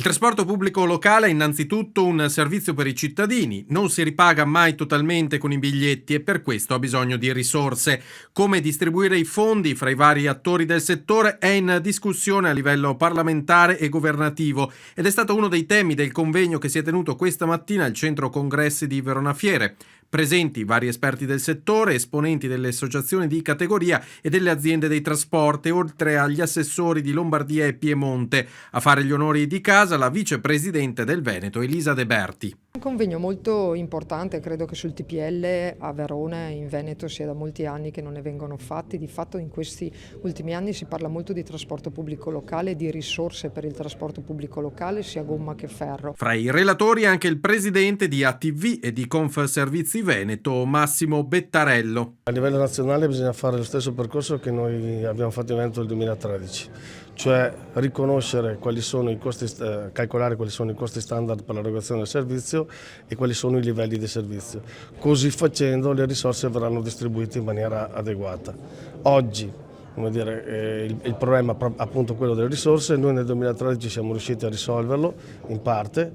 Il trasporto pubblico locale è innanzitutto un servizio per i cittadini, non si ripaga mai totalmente con i biglietti e per questo ha bisogno di risorse. Come distribuire i fondi fra i vari attori del settore è in discussione a livello parlamentare e governativo ed è stato uno dei temi del convegno che si è tenuto questa mattina al Centro Congressi di Verona Fiere. Presenti vari esperti del settore, esponenti delle associazioni di categoria e delle aziende dei trasporti, oltre agli assessori di Lombardia e Piemonte. A fare gli onori di casa la vicepresidente del Veneto, Elisa De Berti. Un convegno molto importante, credo che sul TPL a Verona in Veneto sia da molti anni che non ne vengono fatti. Di fatto in questi ultimi anni si parla molto di trasporto pubblico locale e di risorse per il trasporto pubblico locale, sia gomma che ferro. Fra i relatori anche il presidente di ATV e di Confservizi Veneto, Massimo Bettarello. A livello nazionale bisogna fare lo stesso percorso che noi abbiamo fatto in Veneto nel 2013, cioè riconoscere quali sono i costi, calcolare quali sono i costi standard per l'erogazione del servizio e quali sono i livelli di servizio. Così facendo le risorse verranno distribuite in maniera adeguata. Oggi, come dire, il problema è appunto quello delle risorse, noi nel 2013 siamo riusciti a risolverlo in parte,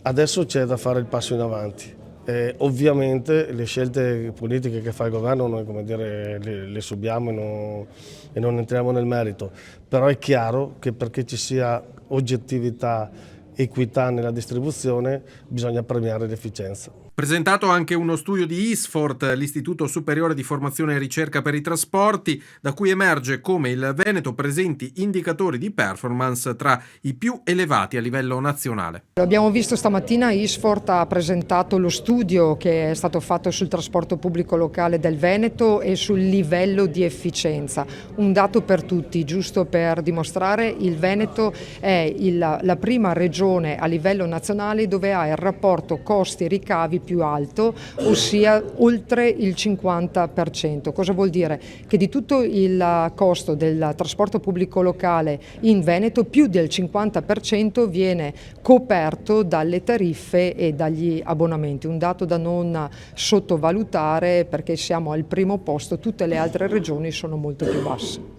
adesso c'è da fare il passo in avanti. Ovviamente le scelte politiche che fa il governo noi, come dire, le subiamo e non entriamo nel merito, però è chiaro che perché ci sia oggettività, equità nella distribuzione bisogna premiare l'efficienza. Presentato anche uno studio di ISFORT, l'Istituto Superiore di Formazione e Ricerca per i Trasporti, da cui emerge come il Veneto presenti indicatori di performance tra i più elevati a livello nazionale. Abbiamo visto stamattina ISFORT ha presentato lo studio che è stato fatto sul trasporto pubblico locale del Veneto e sul livello di efficienza. Un dato per tutti, giusto per dimostrare, il Veneto è la prima regione a livello nazionale dove ha il rapporto costi-ricavi più alto, ossia oltre il 50%. Cosa vuol dire? Che di tutto il costo del trasporto pubblico locale in Veneto più del 50% viene coperto dalle tariffe e dagli abbonamenti, un dato da non sottovalutare perché siamo al primo posto, tutte le altre regioni sono molto più basse.